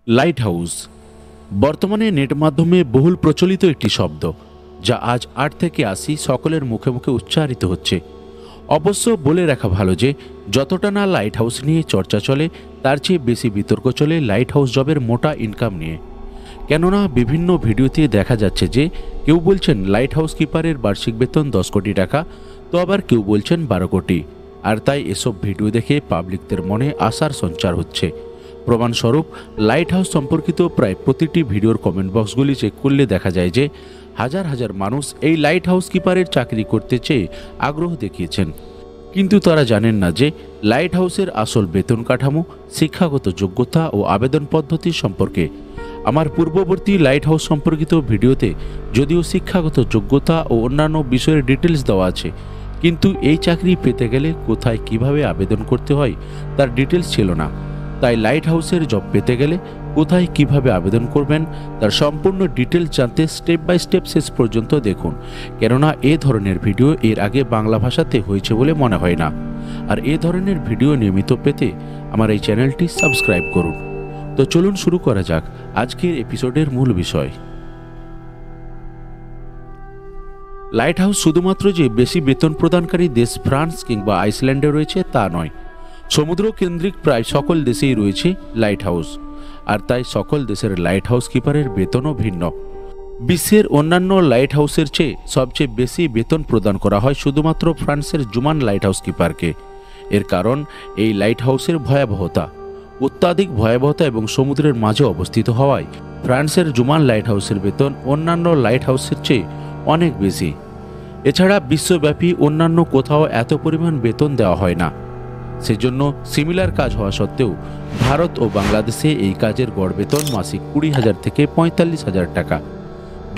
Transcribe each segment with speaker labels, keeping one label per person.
Speaker 1: Light house বর্তমানে net মাধ্যমে বহুল প্রচলিত একটি শব্দ, যা আজ 8 থেকে 80 সকলের মুখে মুখে উচ্চারিত হচ্ছে। অবশ্য বলে রাখা ভালো যে যতটা না লাইট হাউস নিয়ে চর্চা চলে, তার চেয়ে বেশি বিতর্ক চলে লাইট হাউস জবের মোটা ইনকাম নিয়ে। কেননা বিভিন্ন ভিডিওতে দেখা যাচ্ছে যে কেউ বলছেন লাইট হাউস কিপারের বার্ষিক বেতন 10 কোটি টাকা, তো আবার কেউ বলছেন 12 কোটি। আর তাই এসব ভিডিও দেখে পাবলিকদের মনে আশার সঞ্চার হচ্ছে। প্রমাণস্বরূপ লাইট হাউস সম্পর্কিত প্রায় প্রতিটি ভিডিওর কমেন্ট বক্সগুলি চেক করলে দেখা যায় যে হাজার হাজার মানুষ এই লাইট হাউস কিপারের চাকরি করতে চেয়ে আগ্রহ দেখিয়েছেন। কিন্তু তারা জানেন না যে লাইট হাউসের আসল বেতন কাঠামো, শিক্ষাগত যোগ্যতা ও আবেদন পদ্ধতি সম্পর্কে। আমার পূর্ববর্তী লাইট হাউস সম্পর্কিত ভিডিওতে যদিও শিক্ষাগত যোগ্যতা ও অন্যান্য বিষয়ের ডিটেলস দেওয়া আছে, কিন্তু এই চাকরি পেতে গেলে কোথায় কিভাবে আবেদন করতে হয় তার ডিটেলস ছিল না। তাই লাইট হাউসের জব পেতে গেলে কোথায় কিভাবে আবেদন করবেন তার সম্পূর্ণ ডিটেলস জানতে স্টেপ বাই স্টেপ শেষ পর্যন্ত দেখুন। কেননা এ ধরনের ভিডিও এর আগে বাংলা ভাষাতে হয়েছে বলে মনে হয় না। আর এ ধরনের ভিডিও নিয়মিত পেতে আমার এই চ্যানেলটি সাবস্ক্রাইব করুন। তো চলুন শুরু করা যাক আজকের এপিসোডের মূল বিষয়। লাইট হাউস শুধুমাত্র যে বেশি বেতন প্রদানকারী দেশ ফ্রান্স কিংবা আইসল্যান্ডে রয়েছে তা নয়, সমুদ্র কেন্দ্রিক প্রায় সকল দেশেই রয়েছে লাইট হাউস। আর তাই সকল দেশের লাইট হাউস কিপারের বেতনও ভিন্ন। বিশ্বের অন্যান্য লাইট হাউসের চেয়ে সবচেয়ে বেশি বেতন প্রদান করা হয় শুধুমাত্র ফ্রান্সের জুমান লাইট হাউস কিপারকে। এর কারণ এই লাইট হাউসের ভয়াবহতা, অত্যাধিক ভয়াবহতা এবং সমুদ্রের মাঝে অবস্থিত হওয়ায় ফ্রান্সের জুমান লাইট হাউসের বেতন অন্যান্য লাইট হাউসের চেয়ে অনেক বেশি। এছাড়া বিশ্বব্যাপী অন্যান্য কোথাও এত পরিমাণ বেতন দেওয়া হয় না। সেজন্য সিমিলার কাজ হওয়া সত্ত্বেও ভারত ও বাংলাদেশে এই কাজের গড় বেতন মাসিক 20,000 থেকে 45,000 টাকা।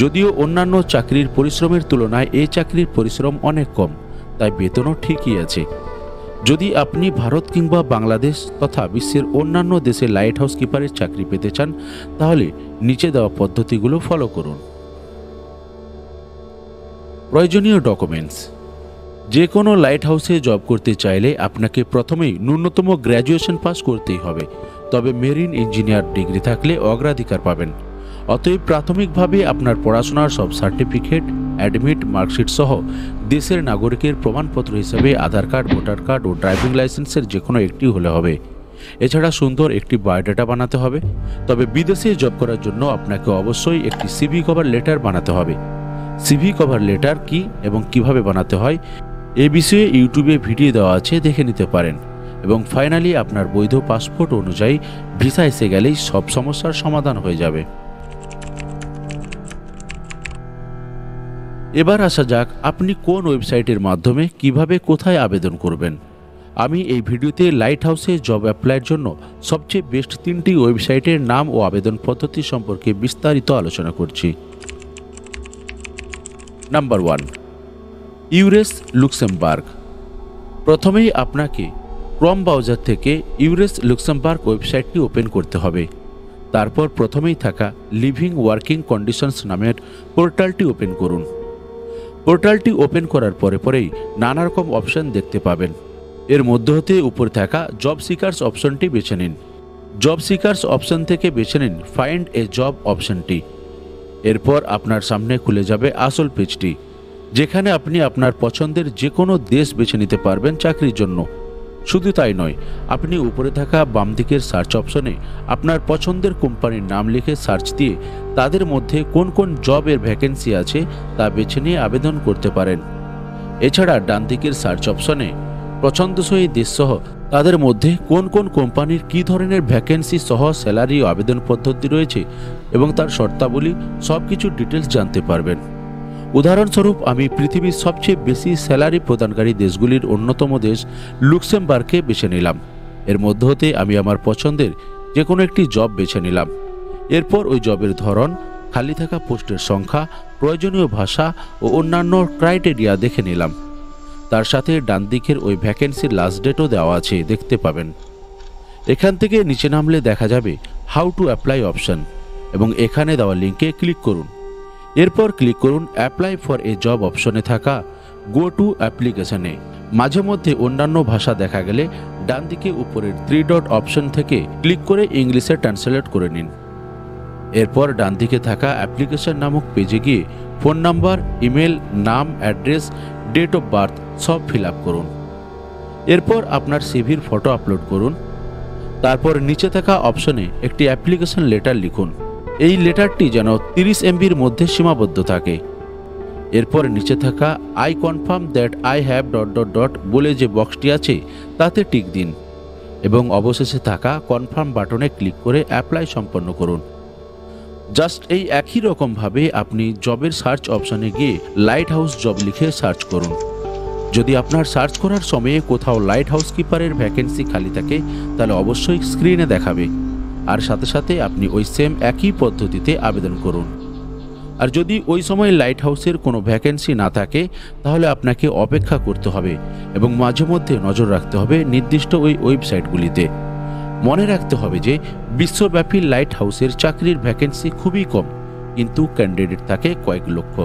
Speaker 1: যদিও অন্যান্য চাকরির পরিশ্রমের তুলনায় এই চাকরির পরিশ্রম অনেক কম, তাই বেতনও ঠিকই আছে। যদি আপনি ভারত কিংবা বাংলাদেশ তথা বিশ্বের অন্যান্য দেশে লাইট হাউস কিপারের চাকরি পেতে চান, তাহলে নিচে দেওয়া পদ্ধতিগুলো ফলো করুন। প্রয়োজনীয় ডকুমেন্টস। যে কোনো লাইট হাউসে জব করতে চাইলে আপনাকে প্রথমেই ন্যূনতম গ্র্যাজুয়েশন পাস করতেই হবে, তবে মেরিন ইঞ্জিনিয়ার ডিগ্রি থাকলে অগ্রাধিকার পাবেন। অতএব প্রাথমিকভাবে আপনার পড়াশোনার সব সার্টিফিকেট, অ্যাডমিট, মার্কশিট সহ দেশের নাগরিকের প্রমাণপত্র হিসেবে আধার কার্ড, ভোটার কার্ড ও ড্রাইভিং লাইসেন্সের যে কোনো একটি হলে হবে। এছাড়া সুন্দর একটি বায়োডাটা বানাতে হবে। তবে বিদেশে জব করার জন্য আপনাকে অবশ্যই একটি সিভি কভার লেটার বানাতে হবে। সিভি কভার লেটার কি এবং কিভাবে বানাতে হয় এ বিষয়ে ইউটিউবে ভিডিও দেওয়া আছে, দেখে নিতে পারেন। এবং ফাইনালি আপনার বৈধ পাসপোর্ট অনুযায়ী ভিসা এসে গেলেই সব সমস্যার সমাধান হয়ে যাবে। এবার আসা যাক আপনি কোন ওয়েবসাইটের মাধ্যমে কিভাবে কোথায় আবেদন করবেন। আমি এই ভিডিওতে লাইট হাউসে জব অ্যাপ্লাইয়ের জন্য সবচেয়ে বেস্ট 3টি ওয়েবসাইটের নাম ও আবেদন পদ্ধতি সম্পর্কে বিস্তারিত আলোচনা করছি। Number 1, EURES Luxembourg. প্রথমেই আপনাকে ক্রোম ব্রাউজার থেকে ইউরেস লুক্সেমবার্গ ওয়েবসাইটটি ওপেন করতে হবে। তারপর প্রথমেই থাকা লিভিং ওয়ার্কিং কন্ডিশনস নামের পোর্টালটি ওপেন করুন। পোর্টালটি ওপেন করার পরেই নানা রকম অপশন দেখতে পাবেন। এর মধ্যে হতে উপরে থাকা জব সিকার্স অপশনটি বেছে নিন। জব সিকার্স অপশন থেকে বেছে নিন ফাইন্ড এ জব অপশনটি। এরপর আপনার সামনে খুলে যাবে আসল পেজটি, যেখানে আপনি আপনার পছন্দের যে কোনো দেশ বেছে নিতে পারবেন চাকরির জন্য। শুধু তাই নয়, আপনি উপরে থাকা বাম দিকের সার্চ অপশনে আপনার পছন্দের কোম্পানির নাম লিখে সার্চ দিয়ে তাদের মধ্যে কোন কোন জবের ভ্যাকেন্সি আছে তা বেছে নিয়ে আবেদন করতে পারেন। এছাড়া ডান দিকের সার্চ অপশনে পছন্দসই দেশ সহ তাদের মধ্যে কোন কোন কোম্পানির কী ধরনের ভ্যাকেন্সি সহ স্যালারি ও আবেদন পদ্ধতি রয়েছে এবং তার শর্তাবলী সব কিছু ডিটেলস জানতে পারবেন। উদাহরণস্বরূপ আমি পৃথিবীর সবচেয়ে বেশি স্যালারি প্রদানকারী দেশগুলির অন্যতম দেশ লুক্সেমবার্গকে বেছে নিলাম। এর মধ্য হতে আমি আমার পছন্দের যে কোনো একটি জব বেছে নিলাম। এরপর ওই জবের ধরন, খালি থাকা পোস্টের সংখ্যা, প্রয়োজনীয় ভাষা ও অন্যান্য ক্রাইটেরিয়া দেখে নিলাম। তার সাথে ডান দিকের ওই ভ্যাকেন্সির লাস্ট ডেটও দেওয়া আছে, দেখতে পাবেন। এখান থেকে নিচে নামলে দেখা যাবে হাউ টু অ্যাপ্লাই অপশন এবং এখানে দেওয়া লিঙ্কে ক্লিক করুন। এরপর ক্লিক করুন অ্যাপ্লাই ফর এ জব অপশনে থাকা গো টু অ্যাপ্লিকেশনে। মাঝে মধ্যে অন্যান্য ভাষা দেখা গেলে ডান দিকে উপরের 3 ডট অপশন থেকে ক্লিক করে ইংলিশে ট্রান্সলেট করে নিন। এরপর ডান দিকে থাকা অ্যাপ্লিকেশন নামক পেজে গিয়ে ফোন নাম্বার, ইমেল, নাম, অ্যাড্রেস, ডেট অফ বার্থ সব ফিল আপ করুন। এরপর আপনার সিভির ফটো আপলোড করুন। তারপর নিচে থাকা অপশনে একটি অ্যাপ্লিকেশন লেটার লিখুন। এই লেটারটি যেন 30 MBর মধ্যে সীমাবদ্ধ থাকে। এরপর নিচে থাকা I confirm that I have dot dot dot বলে যে বক্সটি আছে তাতে টিক দিন এবং অবশেষে থাকা কনফার্ম বাটনে ক্লিক করে অ্যাপ্লাই সম্পন্ন করুন। জাস্ট এই একই রকমভাবে আপনি জবের সার্চ অপশনে গিয়ে লাইট হাউস জব লিখে সার্চ করুন। যদি আপনার সার্চ করার সময়ে কোথাও লাইট হাউসকিপারের ভ্যাকেন্সি খালি থাকে তাহলে অবশ্যই স্ক্রিনে দেখাবে, আর সাথে সাথে আপনি ওই সেম একই পদ্ধতিতে আবেদন করুন। আর যদি ওই সময় লাইট হাউসের কোনো ভ্যাকেন্সি না থাকে তাহলে আপনাকে অপেক্ষা করতে হবে এবং মাঝে মধ্যে নজর রাখতে হবে নির্দিষ্ট ওই ওয়েবসাইটগুলিতে। মনে রাখতে হবে যে বিশ্বব্যাপী লাইট হাউসের চাকরির ভ্যাকেন্সি খুবই কম, কিন্তু ক্যান্ডিডেট থাকে কয়েক লক্ষ।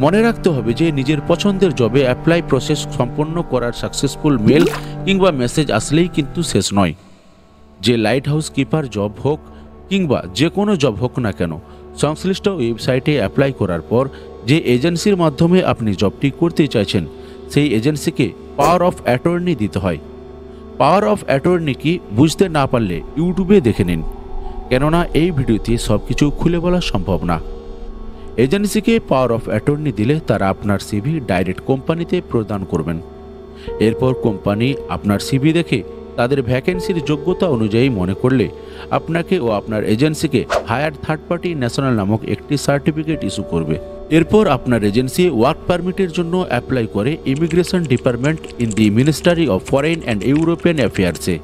Speaker 1: মনে রাখতে হবে যে নিজের পছন্দের জবে অ্যাপ্লাই প্রসেস সম্পন্ন করার সাকসেসফুল মেল কিংবা মেসেজ আসলেই কিন্তু শেষ নয়। যে লাইট হাউস কিপার জব হোক কিংবা যে কোনো জব হোক না কেন, সংশ্লিষ্ট ওয়েবসাইটে অ্যাপ্লাই করার পর যে এজেন্সির মাধ্যমে আপনি জবটি করতে চাইছেন সেই এজেন্সিকে পাওয়ার অফ অ্যাটর্নি দিতে হয়। পাওয়ার অফ অ্যাটর্নি কি বুঝতে না পারলে ইউটিউবে দেখে নিন, কেননা এই ভিডিওতে সব কিছু খুলে বলা সম্ভব না। এজেন্সিকে পাওয়ার অফ অ্যাটর্নি দিলে তারা আপনার সিভি ডাইরেক্ট কোম্পানিতে প্রদান করবেন। এরপর কোম্পানি আপনার সিভি দেখে তাদের ভ্যাকেন্সির যোগ্যতা অনুযায়ী মনে করলে আপনাকে ও আপনার এজেন্সিকে হায়ার থার্ড পার্টি ন্যাশনাল নামক একটি সার্টিফিকেট ইস্যু করবে। এরপর আপনার এজেন্সি ওয়ার্ক পারমিটের জন্য অ্যাপ্লাই করে immigration department in the ministry of foreign and European অ্যাফেয়ার্সে।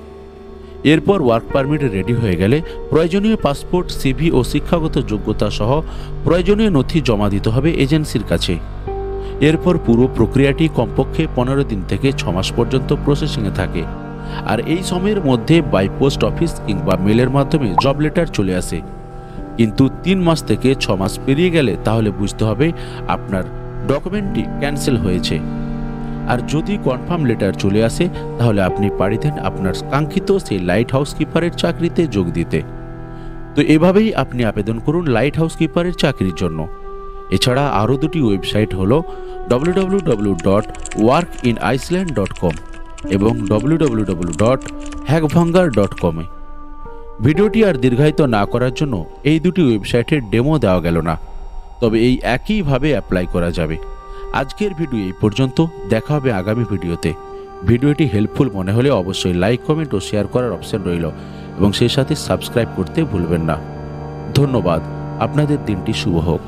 Speaker 1: এরপর ওয়ার্ক পারমিট রেডি হয়ে গেলে প্রয়োজনীয় পাসপোর্ট, সিভি ও শিক্ষাগত যোগ্যতা সহ প্রয়োজনীয় নথি জমা দিতে হবে এজেন্সির কাছে। এরপর পুরো প্রক্রিয়াটি কমপক্ষে 15 দিন থেকে 6 মাস পর্যন্ত প্রসেসিংয়ে থাকে, আর এই সময়ের মধ্যে বাই পোস্ট অফিস কিংবা মেলের মাধ্যমে জব লেটার চলে আসে। কিন্তু 3 মাস থেকে 6 মাস পেরিয়ে গেলে তাহলে বুঝতে হবে আপনার ডকুমেন্টটি ক্যান্সেল হয়েছে। আর যদি কনফার্ম লেটার চলে আসে তাহলে আপনি পাড়ি দেন আপনার কাঙ্ক্ষিত সেই লাইট হাউসকিপারের চাকরিতে যোগ দিতে। তো এভাবেই আপনি আবেদন করুন লাইট হাউসকিপারের চাকরির জন্য। এছাড়া আরও দুটি ওয়েবসাইট হলো www.workiniceland.com এবং www.hackbhanger.com। ভিডিওটি আর দীর্ঘায়িত না করার জন্য এই দুটি ওয়েবসাইটের ডেমো দেওয়া গেল না, তবে এই একইভাবে অ্যাপ্লাই করা যাবে। আজকের ভিডিও এই পর্যন্ত, দেখা হবে আগামী ভিডিওতে। ভিডিওটি হেল্পফুল মনে হলে অবশ্যই লাইক, কমেন্ট ও শেয়ার করার অপশন রইল এবং সেই সাথে সাবস্ক্রাইব করতে ভুলবেন না। ধন্যবাদ। আপনাদের দিনটি শুভ হোক।